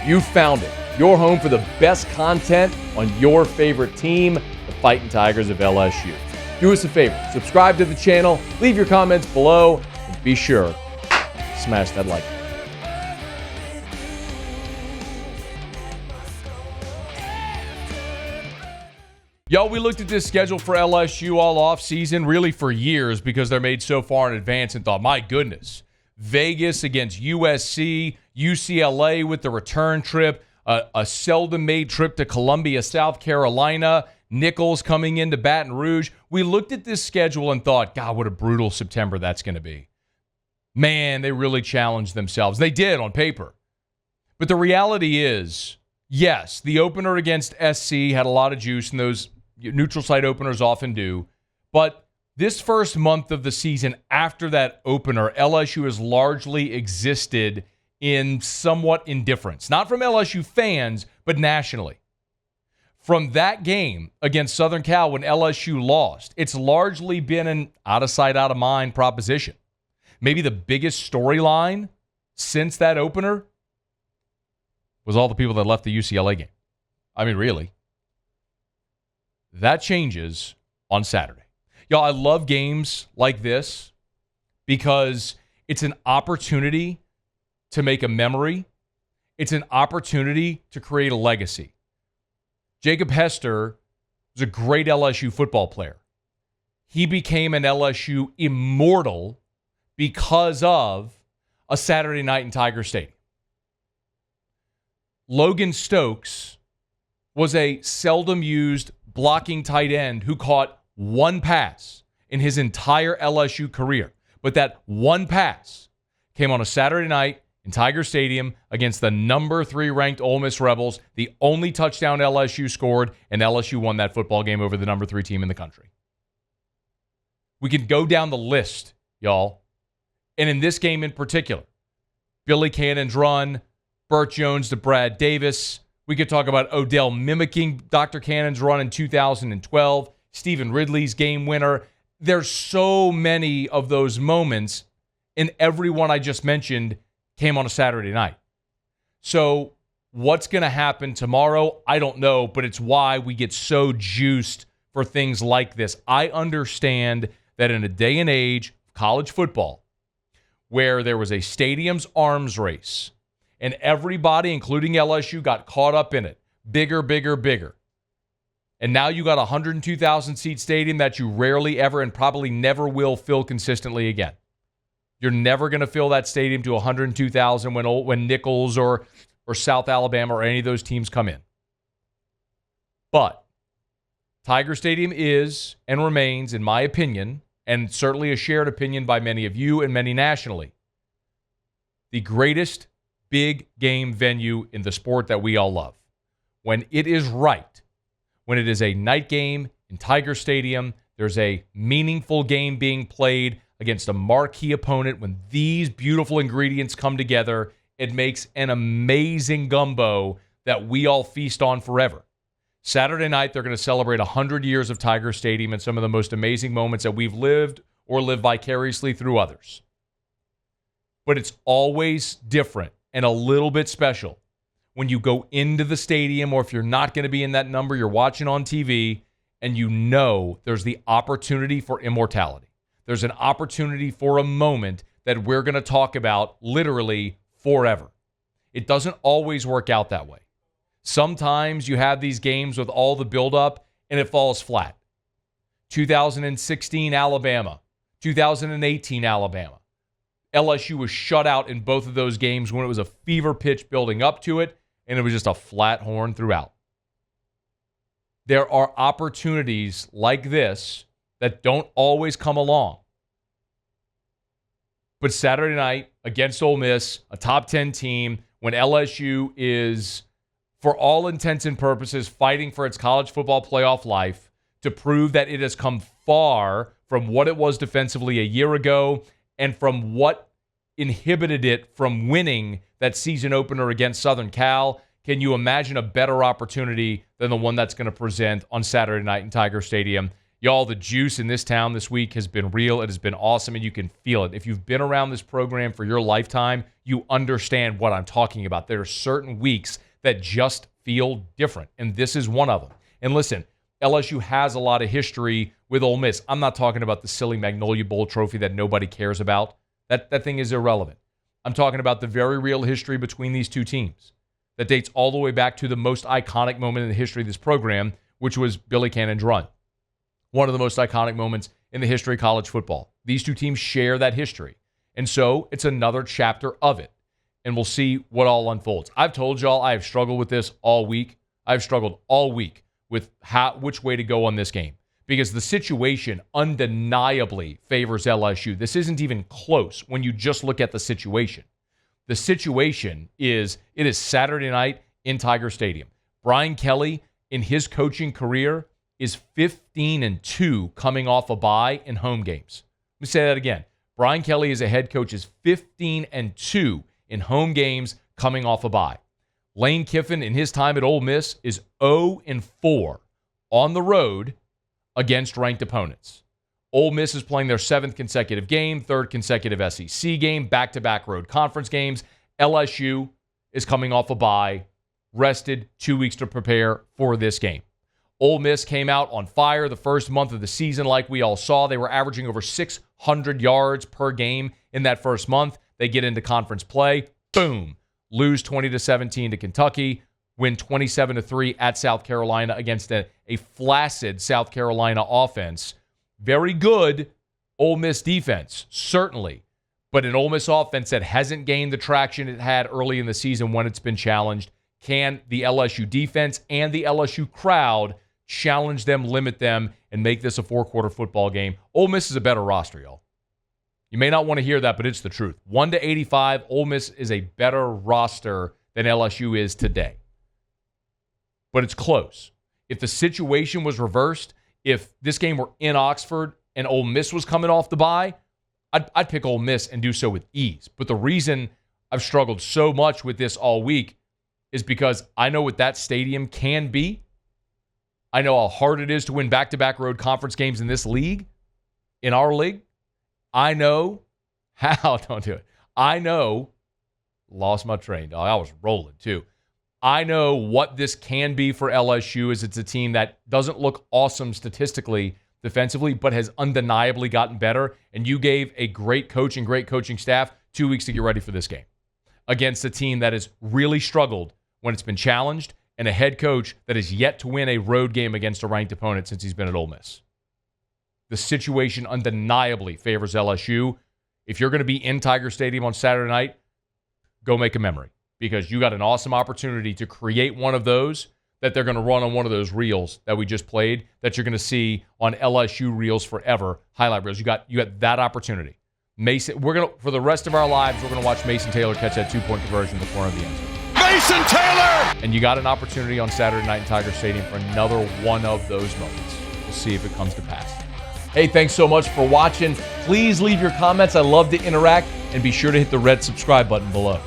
You found it. Your home for the best content on your favorite team, the Fighting Tigers of LSU. Do us a favor, subscribe to the channel, leave your comments below, and be sure to smash that like button. Y'all, we looked at this schedule for LSU all offseason, really for years, because they're made so far in advance, and thought, my goodness, Vegas against USC, UCLA with the return trip, a seldom-made trip to Columbia, South Carolina, Nichols coming into Baton Rouge. We looked at this schedule and thought, God, what a brutal September that's going to be. Man, they really challenged themselves. They did on paper. But the reality is, yes, the opener against SC had a lot of juice, and those neutral site openers often do. But this first month of the season after that opener, LSU has largely existed in somewhat indifference. Not from LSU fans, but nationally. From that game against Southern Cal when LSU lost, it's largely been an out-of-sight, out-of-mind proposition. Maybe the biggest storyline since that opener was all the people that left the UCLA game. I mean, really. That changes on Saturday. Y'all, I love games like this because it's an opportunity to make a memory. It's an opportunity to create a legacy. Jacob Hester was a great LSU football player. He became an LSU immortal because of a Saturday night in Tiger Stadium. Logan Stokes was a seldom used blocking tight end who caught one pass in his entire LSU career. But that one pass came on a Saturday night in Tiger Stadium against the number 3 ranked Ole Miss Rebels, the only touchdown LSU scored, and LSU won that football game over the number 3 team in the country. We could go down the list, y'all. And in this game in particular, Billy Cannon's run, Burt Jones to Brad Davis. We could talk about Odell mimicking Dr. Cannon's run in 2012, Stephen Ridley's game winner. There's so many of those moments, and every one I just mentioned came on a Saturday night. So what's going to happen tomorrow? I don't know, but it's why we get so juiced for things like this. I understand that in a day and age of college football where there was a stadium's arms race and everybody, including LSU, got caught up in it. Bigger, bigger, bigger. And now you got a 102,000-seat stadium that you rarely ever and probably never will fill consistently again. You're never going to fill that stadium to 102,000 when Nichols or South Alabama or any of those teams come in. But Tiger Stadium is and remains, in my opinion, and certainly a shared opinion by many of you and many nationally, the greatest big game venue in the sport that we all love. When it is right, when it is a night game in Tiger Stadium, there's a meaningful game being played against a marquee opponent. When these beautiful ingredients come together, it makes an amazing gumbo that we all feast on forever. Saturday night, they're going to celebrate 100 years of Tiger Stadium and some of the most amazing moments that we've lived or live vicariously through others. But it's always different and a little bit special when you go into the stadium, or if you're not going to be in that number, you're watching on TV, and you know there's the opportunity for immortality. There's an opportunity for a moment that we're going to talk about literally forever. It doesn't always work out that way. Sometimes you have these games with all the buildup, and it falls flat. 2016 Alabama, 2018 Alabama. LSU was shut out in both of those games when it was a fever pitch building up to it, and it was just a flat horn throughout. There are opportunities like this that don't always come along. But Saturday night against Ole Miss, a top 10 team, when LSU is, for all intents and purposes, fighting for its college football playoff life to prove that it has come far from what it was defensively a year ago and from what inhibited it from winning that season opener against Southern Cal. Can you imagine a better opportunity than the one that's going to present on Saturday night in Tiger Stadium? Y'all, the juice in this town this week has been real. It has been awesome, and you can feel it. If you've been around this program for your lifetime, you understand what I'm talking about. There are certain weeks that just feel different, and this is one of them. And listen, LSU has a lot of history with Ole Miss. I'm not talking about the silly Magnolia Bowl trophy that nobody cares about. That thing is irrelevant. I'm talking about the very real history between these two teams that dates all the way back to the most iconic moment in the history of this program, which was Billy Cannon's run. One of the most iconic moments in the history of college football. These two teams share that history. And so it's another chapter of it. And we'll see what all unfolds. I've told y'all I have struggled with this all week. I've struggled all week with which way to go on this game. Because the situation undeniably favors LSU. This isn't even close when you just look at the situation. The situation is, it is Saturday night in Tiger Stadium. Brian Kelly, in his coaching career, is 15-2 coming off a bye in home games. Let me say that again. Brian Kelly as a head coach is 15-2 in home games coming off a bye. Lane Kiffin in his time at Ole Miss is 0-4 on the road against ranked opponents. Ole Miss is playing their 7th consecutive game, 3rd consecutive SEC game, back-to-back road conference games. LSU is coming off a bye, rested 2 weeks to prepare for this game. Ole Miss came out on fire the first month of the season like we all saw. They were averaging over 600 yards per game in that first month. They get into conference play. Boom. Lose 20-17 to Kentucky. Win 27-3 at South Carolina against a flaccid South Carolina offense. Very good Ole Miss defense, certainly. But an Ole Miss offense that hasn't gained the traction it had early in the season when it's been challenged. Can the LSU defense and the LSU crowd challenge them, limit them, and make this a 4-quarter football game? Ole Miss is a better roster, y'all. You may not want to hear that, but it's the truth. 1-85, Ole Miss is a better roster than LSU is today. But it's close. If the situation was reversed, if this game were in Oxford and Ole Miss was coming off the bye, I'd pick Ole Miss and do so with ease. But the reason I've struggled so much with this all week is because I know what that stadium can be. I know how hard it is to win back-to-back road conference games in this league, in our league. I know how, don't do it. I know, lost my train. I was rolling too. I know what this can be for LSU as it's a team that doesn't look awesome statistically, defensively, but has undeniably gotten better. And you gave a great coach and great coaching staff 2 weeks to get ready for this game against a team that has really struggled when it's been challenged and a head coach that has yet to win a road game against a ranked opponent since he's been at Ole Miss. The situation undeniably favors LSU. If you're going to be in Tiger Stadium on Saturday night, go make a memory because you got an awesome opportunity to create one of those that they're going to run on one of those reels that we just played that you're going to see on LSU reels forever, highlight reels. You got that opportunity. Mason, we're going to, for the rest of our lives, we're going to watch Mason Taylor catch that 2-point conversion in the corner of the end zone. Mason Taylor! And you got an opportunity on Saturday night in Tiger Stadium for another one of those moments. We'll see if it comes to pass. Hey, thanks so much for watching. Please leave your comments. I love to interact. And be sure to hit the red subscribe button below.